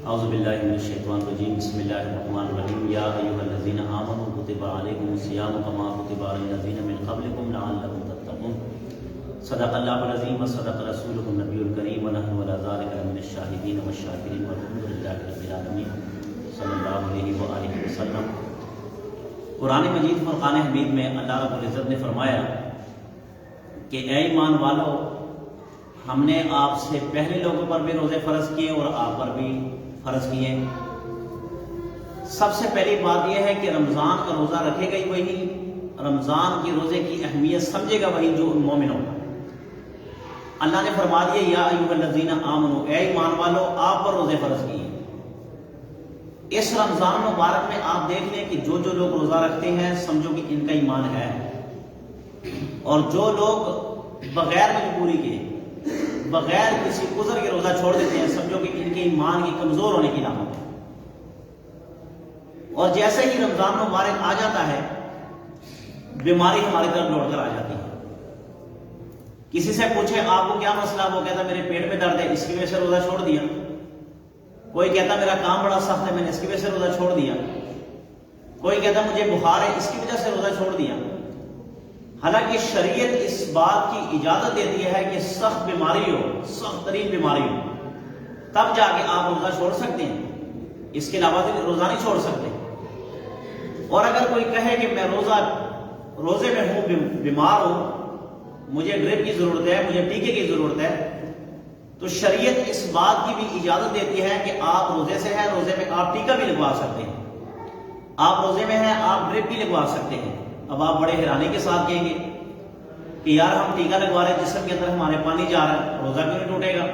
اعوذ باللہ من الشیطان الرجیم بسم اللہ الرحمن الرحیم یا ایھا الذین آمنوا کتب علیکم الصیام کما کتب علی الذین من قبلکم لعلکم تتقون صدق اللہ العظیم وصدق رسولہ النبی الکریم ونحن علی ذلک من الشاہدین والشاکرین والحمد للہ رب العالمین صلی اللہ علیہ وآلہ وسلم۔ قرآن مجید فرقان حمید میں اللہ رب العزت نے فرمایا کہ اے ایمان والو، ہم نے آپ سے پہلے لوگوں پر بھی روزے فرض کیے اور آپ پر بھی فرض کیے۔ سب سے پہلی بات یہ ہے کہ رمضان کا روزہ رکھے گا وہی، رمضان کی روزے کی اہمیت سمجھے گا وہی جو مومن ہوگا۔ اللہ نے فرما دیا یا ایھا الذین آمنوا، اے ایمان والو آپ پر روزے فرض کیے۔ اس رمضان مبارک میں آپ دیکھ لیں کہ جو لوگ روزہ رکھتے ہیں سمجھو کہ ان کا ایمان ہے، اور جو لوگ بغیر مجبوری کے بغیر کسی عذر کے روزہ چھوڑ دیتے ہیں سمجھو کہ ان کے ایمان کی کمزور ہونے کی علامت ہے۔ اور جیسے ہی رمضان مبارک آ جاتا ہے بیماری ہماری طرف لوٹ کر آ جاتی ہے۔ کسی سے پوچھے آپ کو کیا مسئلہ، وہ کہتا میرے پیٹ میں درد ہے اس کی وجہ سے روزہ چھوڑ دیا۔ کوئی کہتا میرا کام بڑا سخت ہے میں نے اس کی وجہ سے روزہ چھوڑ دیا۔ کوئی کہتا مجھے بخار ہے اس کی وجہ سے روزہ چھوڑ دیا۔ حالانکہ شریعت اس بات کی اجازت دیتی ہے کہ سخت بیماری ہو، سخت ترین بیماری ہو، تب جا کے آپ روزہ چھوڑ سکتے ہیں، اس کے علاوہ روزہ نہیں چھوڑ سکتے۔ اور اگر کوئی کہے کہ میں روزے میں ہوں، بیمار ہوں، مجھے ڈرپ کی ضرورت ہے، مجھے ٹیکے کی ضرورت ہے، تو شریعت اس بات کی بھی اجازت دیتی ہے کہ آپ روزے سے ہیں، روزے میں آپ ٹیکا بھی لگوا سکتے ہیں، آپ روزے میں ہیں آپ ڈرپ بھی لگوا سکتے ہیں۔ اب آپ بڑے حیرانی کے ساتھ کہیں گے کہ یار ہم ٹیکا لگوا رہے ہیں، جسم کے اندر ہمارے پانی جا رہا ہے، روزہ کیوں نہیں ٹوٹے گا؟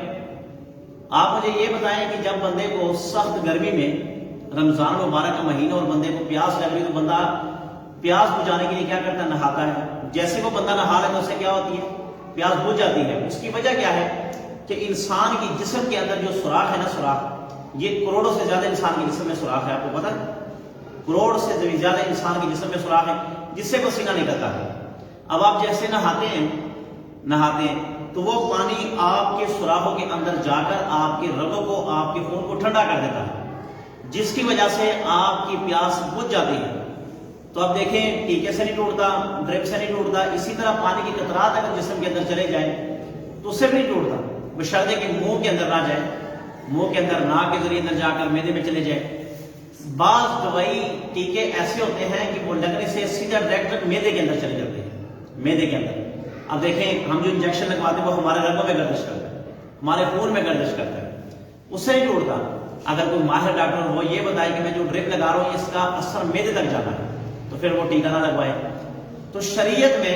آپ مجھے یہ بتائیں کہ جب بندے کو سخت گرمی میں رمضان مبارک کا مہینہ اور بندے کو پیاس لگ رہی تو بندہ پیاس بجھانے کے لیے کیا کرتا ہے؟ نہاتا ہے۔ جیسے وہ بندہ نہا لے تو اس سے کیا ہوتی ہے؟ پیاس بجھ جاتی ہے۔ اس کی وجہ کیا ہے کہ انسان کی جسم کے اندر جو سوراخ ہے نا، سوراخ، یہ کروڑوں سے زیادہ انسان کے جسم میں سوراخ ہے، آپ کو پتہ ہے؟ کروڑ سے زیادہ انسان کے جسم میں سوراخ ہے جس سے پسینہ نکلتا ہے۔ اب آپ جیسے نہاتے ہیں تو وہ پانی آپ کے سوراخوں کے اندر جا کر آپ کے رگوں کو، آپ کے خون کو ٹھنڈا کر دیتا ہے، جس کی وجہ سے آپ کی پیاس بجھ جاتی ہے۔ تو اب دیکھیں ٹیکے سے نہیں ٹوٹتا، ڈرپ سے نہیں ٹوٹتا، اسی طرح پانی کی قطرات اگر جسم کے اندر چلے جائیں تو اس سے بھی نہیں ٹوٹتا، بشرطے کہ منہ کے اندر نہ جائے، منہ کے اندر ناک کے ذریعے اندر جا کر معدے میں چلے جائے۔ بعض دوائی ٹیکے ایسے ہوتے ہیں کہ وہ لگنے سے سیدھا ڈائریکٹ معدے کے اندر چلے جاتے ہیں، معدے کے اندر۔ اب دیکھیں ہم جو انجیکشن لگواتے ہیں وہ ہمارے رگوں میں گردش کرتا ہے، ہمارے خون میں گردش کرتا ہے، اس سے نہیں ٹوٹتا۔ اگر کوئی ماہر ڈاکٹر وہ یہ بتائے کہ میں جو ڈرپ لگا رہا ہوں اس کا اثر معدے تک جانا ہے تو پھر وہ ٹیکا نہ لگوائے۔ تو شریعت میں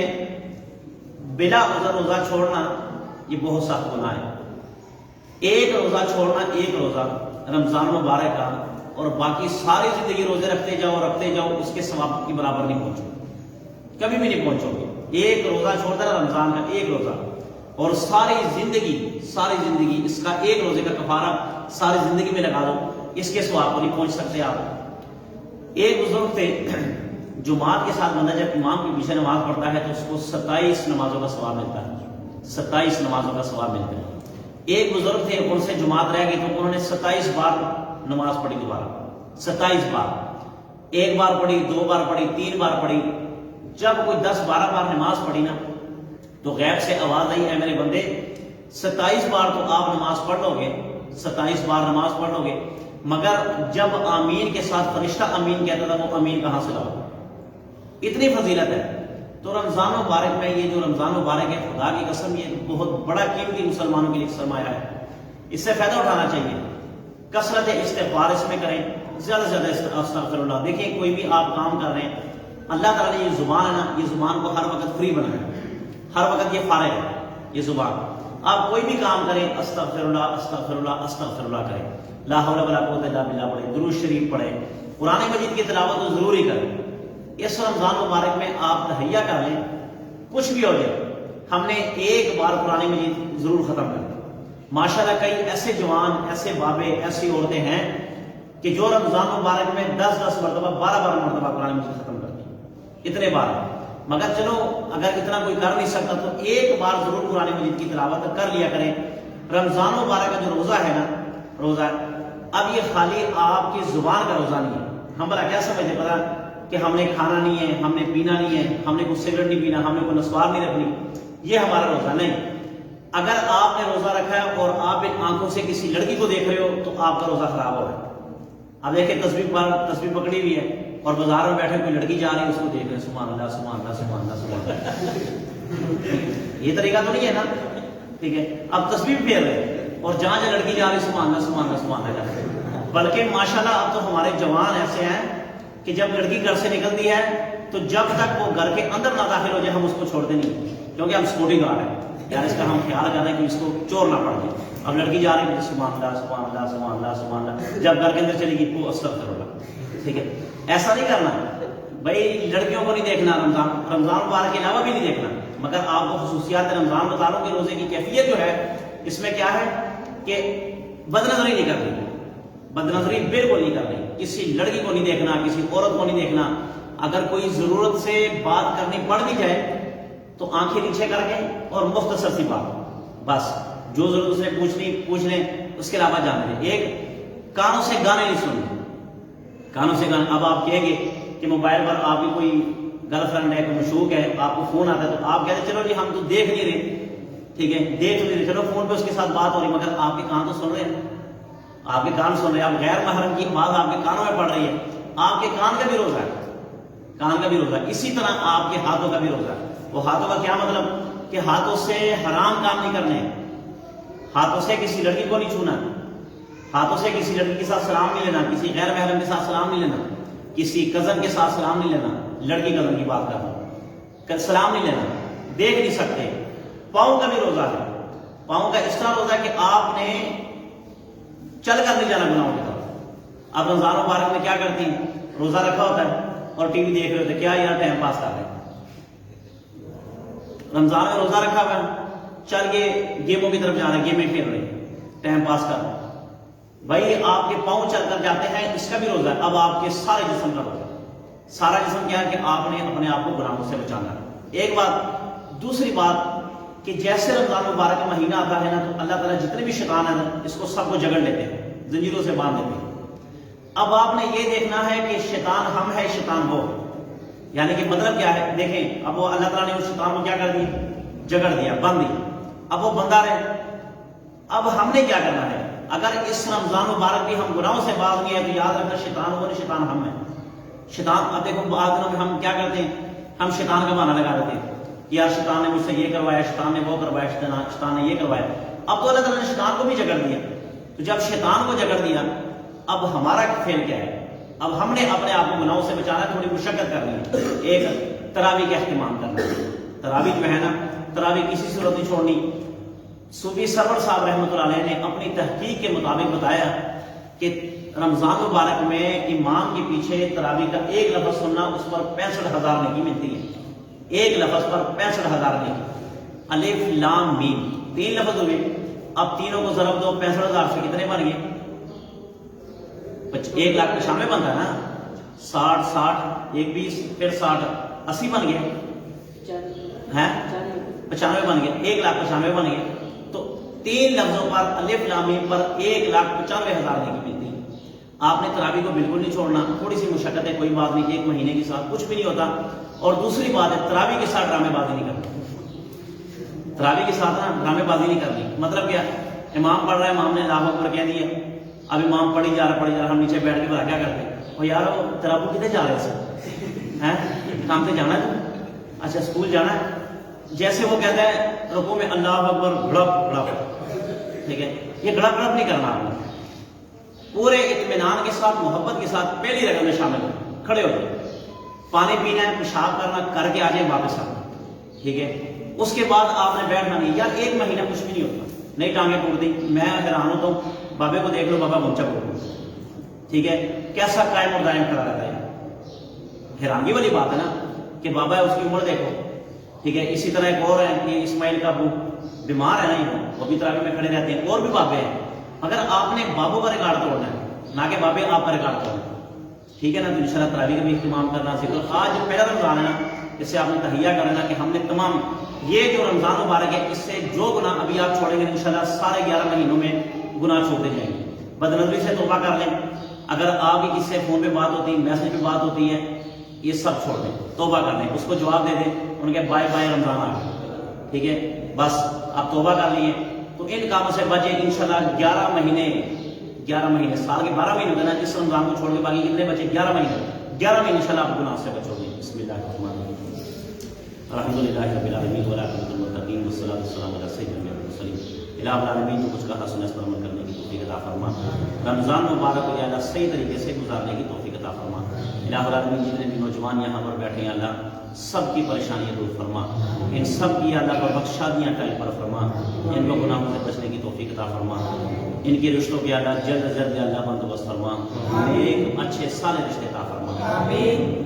بلا عذر روزہ چھوڑنا یہ بہت سخت گناہ ہے۔ ایک روزہ چھوڑنا، ایک روزہ رمضان مبارک کا، اور باقی ساری زندگی روزے رکھتے جاؤ اس کے ثواب کی برابر نہیں پہنچو، کبھی بھی نہیں پہنچو گے۔ ایک روزہ چھوڑتا ہے رمضان کا، ایک روزہ، اور ساری زندگی اس کا ایک روزے کا کفارہ ساری زندگی میں لگا دو، اس کے ثواب کو نہیں پہنچ سکتے آپ۔ ایک بزرگ تھے، جماعت کے ساتھ بندہ جب امام کے پیچھے نماز پڑھتا ہے تو اس کو 27 نمازوں کا ثواب ملتا ہے، 27 نمازوں کا ثواب ملتا ہے۔ ایک بزرگ تھے، ان سے جماعت رہ گئی تو انہوں نے 27 بار نماز پڑھی، دوبارہ 27 بار، ایک بار پڑھی، 2 بار پڑھی، 3 بار پڑھی۔ جب کوئی 10-12 بار نماز پڑھی نا تو غیب سے آواز آئی، اے میرے بندے 27 بار تو آپ نماز پڑھ لو گے، 27 بار نماز پڑھ لو گے، مگر جب آمین کے ساتھ فرشتہ آمین کہتا تھا وہ آمین کہاں سے لاؤ؟ اتنی فضیلت ہے۔ تو رمضان مبارک میں یہ جو رمضان مبارک ہے، خدا کی قسم یہ بہت بڑا قیمتی مسلمانوں کے لیے سرمایہ ہے، اس سے فائدہ اٹھانا چاہیے۔ کثرت استغفار اس میں کریں، زیادہ سے زیادہ استغفر اللہ۔ دیکھیں کوئی بھی آپ کام کر رہے ہیں، اللہ تعالیٰ نے یہ زبان ہے نا، یہ زبان کو ہر وقت فری بنایا ہے، ہر وقت یہ فارغ ہے یہ زبان۔ آپ کوئی بھی کام کریں استغفر اللہ استغفر اللہ استغفر اللہ کریں، لا حول ولا قوت الا باللہ پڑھیں، درود شریف پڑھیں، قرآن مجید کی تلاوت تو ضرور ہی کریں۔ اس رمضان مبارک میں آپ تہیہ کر لیں، کچھ بھی ہو جائے ہم نے ایک بار قرآن مجید ضرور ختم کرنا۔ ماشاءاللہ کئی ایسے جوان، ایسے بابے، ایسی عورتیں ہیں کہ جو رمضان مبارک میں 10 مرتبہ 12 مرتبہ قرآن مجید ختم کرتی ہیں، اتنے بار۔ مگر چلو اگر اتنا کوئی کر نہیں سکتا تو ایک بار ضرور قرآن مجید کی تلاوت کر لیا کریں۔ رمضان مبارک کا جو روزہ ہے نا، روزہ ہے. اب یہ خالی آپ کی زبان کا روزہ نہیں ہے. ہم بلا کیا سمجھتے پتا کہ ہم نے کھانا نہیں ہے, ہم نے پینا نہیں ہے, ہم نے کوئی سگریٹ نہیں پینا, ہم نے کوئی نسوار نہیں رکھنی, یہ ہمارا روزہ نہیں. اگر آپ نے روزہ رکھا ہے اور آپ ایک آنکھوں سے کسی لڑکی کو دیکھ رہے ہو تو آپ کا روزہ خراب ہو رہا ہے. اب دیکھیں تصویر پکڑی ہوئی ہے اور بازار میں بیٹھے کوئی لڑکی جا رہی ہے, اس کو دیکھ رہے ہیں سبحان اللہ سبحان اللہ سبحان اللہ سبحان اللہ. یہ طریقہ تو نہیں ہے نا, ٹھیک ہے. اب تصویر پھیر رہے اور جہاں جہاں لڑکی جا رہی ہے سبحان اللہ سبحان اللہ سبحان اللہ کر رہے. بلکہ ماشاءاللہ اب تو ہمارے جوان ایسے ہیں کہ جب لڑکی گھر سے نکلتی ہے تو جب تک وہ گھر کے اندر نہ داخل ہو جائے ہم اس کو چھوڑتے نہیں, کیونکہ ہم سکیورٹی گارڈ ہیں یار, اس کا ہم خیال کر رہے ہیں کہ اس کو چور نہ پڑ جائے. اب لڑکی جا رہی ہے سبحان اللہ سبحان اللہ سبحان اللہ سبحان اللہ, جب گھر کے اندر چلے گی وہ استغفر اللہ. ٹھیک ہے, ایسا نہیں کرنا بھائی. لڑکیوں کو نہیں دیکھنا, رمضان مبارک کے علاوہ بھی نہیں دیکھنا, مگر آپ کو خصوصیات رمضان بتا رہا ہوں کہ روزے کی کیفیت جو ہے اس میں کیا ہے کہ بد نظری نہیں کرنی, بد نظری بالکل نہیں کرنی. کسی لڑکی کو نہیں دیکھنا, کسی عورت کو نہیں دیکھنا. اگر کوئی ضرورت سے بات کرنی پڑ بھی جائے تو آنکھیں نیچے کر کے اور مختصر سی بات, بس جو ضرورت سے پوچھ لیں, اس کے علاوہ جانے دیں. ایک کانوں سے گانے نہیں سننے, کانوں سے گانے. اب آپ کہیں گے کہ موبائل پر آپ کی کوئی گرل فرینڈ ہے, کوئی مشوق ہے, آپ کو فون آتا ہے تو آپ کہتے ہیں چلو جی ہم تو دیکھ نہیں رہے, ٹھیک ہے, دیکھ نہیں رہے, چلو فون پہ اس کے ساتھ بات ہو رہی, مگر آپ کے کان تو سن رہے ہیں, آپ کے کان سن رہے ہیں. آپ غیر محرم کی آواز آپ کے کانوں میں پڑ رہی ہے, آپ کے کان کا بھی روزہ ہے, کان کا بھی روزہ ہے. اسی طرح آپ کے ہاتھوں کا بھی روزہ ہے. وہ ہاتھوں کا کیا مطلب کہ ہاتھوں سے حرام کام نہیں کرنے, ہاتھوں سے کسی لڑکی کو نہیں چھونا, ہاتھوں سے کسی لڑکی کے ساتھ سلام نہیں لینا, کسی غیر محرم کے ساتھ سلام نہیں لینا, کسی کزن کے ساتھ سلام نہیں لینا. لڑکی کزن کی بات کر رہا ہوں, سلام نہیں لینا, دیکھ نہیں سکتے. پاؤں کا بھی روزہ ہے. پاؤں کا اس طرح روزہ ہے کہ آپ نے چل کر نہیں جانا گناہوں کی طرف. اب رمضان مبارک میں کیا کرتی ہیں, روزہ رکھا ہوتا ہے اور ٹی وی دیکھ رہے ہوتے, کیا یار ٹائم پاس کر رہے ہیں. رمضان میں روزہ رکھا ہوا ہے, چل کے گیموں کی طرف جا رہے ہیں, گیمیں کھیل رہے ہیں, ٹائم پاس کر رہے ہیں. بھائی آپ کے پاؤں چل کر جاتے ہیں, اس کا بھی روزہ ہے. اب آپ کے سارے جسم کا روزہ ہے. سارا جسم کیا ہے کہ آپ نے اپنے آپ کو گناہوں سے بچانا ہے. ایک بات. دوسری بات کہ جیسے رمضان مبارک کا مہینہ آتا ہے نا تو اللہ تعالیٰ جتنے بھی شیطان ہیں نا اس کو سب کو جگڑ لیتے ہیں, زنجیروں سے باندھ دیتے ہیں. اب آپ نے یہ دیکھنا ہے کہ شیطان ہم ہے شیطان وہ, یعنی کہ مطلب کیا ہے. دیکھیں اب وہ اللہ تعالیٰ نے اس شیطان کو کیا کر دیا, جگڑ دیا, بند دیا. اب وہ بندہ رہے. اب ہم نے کیا کرنا ہے, اگر اس رمضان مبارک بھی ہم گناہوں سے باز نہیں ہے تو یاد رکھنا شیطان وہ نہیں, شیطان ہم ہے. شیطان, اب دیکھو بعض دنوں میں ہم کیا کرتے ہیں, ہم شیطان کا بہانہ لگا دیتے ہیں, یار شیطان نے مجھ سے یہ کروایا, شیطان نے وہ کروایا, شیطان نے یہ کروایا. اب تو اللہ تعالیٰ نے شیطان کو بھی جگڑ دیا. تو جب شیطان کو جگڑ دیا اب ہمارا فعل کیا ہے, اب ہم نے اپنے آپ کو گناہوں سے بچانا, تھوڑی مشقت کرنی ہے. ایک تراویح کا اہتمام کرنا ہے. تراویح جو ہے نا, تراویح کسی صورت نہیں چھوڑنی. صوفی سرور صاحب رحمۃ اللہ علیہ نے اپنی تحقیق کے مطابق بتایا کہ رمضان مبارک میں امام کے پیچھے تراویح کا ایک لفظ سننا اس پر 65,000 نیکی ملتی ہے. ایک لفظ پر 65,000 نیکی. الف لام میم 3 لفظ ہوئے. اب تینوں کو ضرب دو, 65,000 سے کتنے بن گئے, 1,95,000 بنتا ہے نا. 60 60 1 20 پھر 60 80 بن گئے, 95 بن گئے, 1,95,000 بن گئے. تو 3 لفظوں پر الف لام میم پر 1,95,000 نیکی ملتی ہے. آپ نے تراویح کو بالکل نہیں چھوڑنا. تھوڑی سی مشقت ہے, کوئی بات نہیں, 1 مہینے کے ساتھ کچھ بھی نہیں ہوتا. اور دوسری بات ہے تراویح کے ساتھ ڈرامے بازی نہیں کرنی. تراویح کے ساتھ نا ڈرامے بازی نہیں کرنی. مطلب کیا, امام پڑھ رہا ہے, امام نے اللہ اکبر کہہ دیا, اب امام پڑھی جا رہا, ہم نیچے بیٹھ کے بتا کیا کرتے ہیں, اور یار تراویح کتنے جا رہے ہیں, کام سے جانا ہے, اچھا اسکول جانا ہے. جیسے وہ کہتا ہے رکوع میں اللہ اکبر گڑپ گڑپ, ٹھیک ہے, یہ گڑپ گڑپ نہیں کرنا. آپ نے پورے اطمینان کے ساتھ, محبت کے ساتھ پہلی رکعت میں شامل ہو, کھڑے ہو جائیں, پانی پینا ہے, پیشاب کرنا, کر کے آ جائیں واپس آنا, ٹھیک ہے. اس کے بعد آپ نے بیٹھنا نہیں. یار 1 مہینہ کچھ بھی نہیں ہوتا, نئی ٹانگیں ٹوٹ دی. میں حیران ہوتا ہوں, بابے کو دیکھ لو, بابا گمچا ٹوٹ, ٹھیک ہے, کیسا قائم اور دائم کھڑا رہتا ہے. حیرانگی والی بات ہے نا کہ بابا ہے, اس کی عمر دیکھو, ٹھیک ہے. اسی طرح ایک اور ہے کہ اسماعیل کا ابو بیمار ہے نا, وہ بھی تراویح میں کھڑے رہتے ہیں. اور بھی بابے ہیں. اگر آپ نے بابوں کا ریکارڈ توڑنا ہے, نہ کہ بابے آپ کا ریکارڈ توڑنا ہے, ٹھیک ہے نا, تو انشاءاللہ تراویح کا بھی اہتمام کرنا سیکھو. آج پہلا رمضان ہے نا, اس سے آپ نے تہیہ کرنا کہ ہم نے تمام یہ جو رمضان مبارک ہے اس سے جو گناہ ابھی آپ چھوڑیں گے انشاءاللہ سارے 11 مہینوں میں گناہ چھوڑتے جائیں گے. بدنظری سے توبہ کر لیں. اگر آپ کی کسی سے فون پہ بات ہوتی ہے، میسج پہ بات ہوتی ہے، یہ سب چھوڑ دیں، توبہ کر لیں، اس کو جواب دے دیں، ان کے بائے بائے رمضان آ گئے، ٹھیک ہے، بس آپ توبہ کر لیے تو ان کاموں سے بچے. انشاءاللہ 11 مہینے، سال کے 12 مہینے ہوتے ہیں نا، اس رمضان کو چھوڑ کے باقی کتنے بچے؟ 11 مہینے انشاءاللہ آپ گناہ سے بچو گے. بسم اللہ الرحمن الرحیم. الحمدللہ رب العالمین والعاقبۃ للمتقین والصلاۃ والسلام علی سیدنا المرسلین. الہ العالمین جو کچھ کہا سنا اس پر عمل کرنے کی توفیق عطا فرما. رمضان مبارک کو یا اللہ صحیح طریقے سے گزارنے کی توفیق عطا فرما. الہ العالمین جتنے بھی نوجوان یہاں پر بیٹھے ہیں اللہ سب کی پریشانیاں دور فرما، ان سب کی اللہ پر بخشادیاں ٹل پر فرما، ان کو گناہوں سے بچنے کی توفیق عطا فرما، ان کے رشتوں کی اللہ جلد اللہ بندوبست فرما، ایک اچھے صالح رشتے عطا فرما. آمین.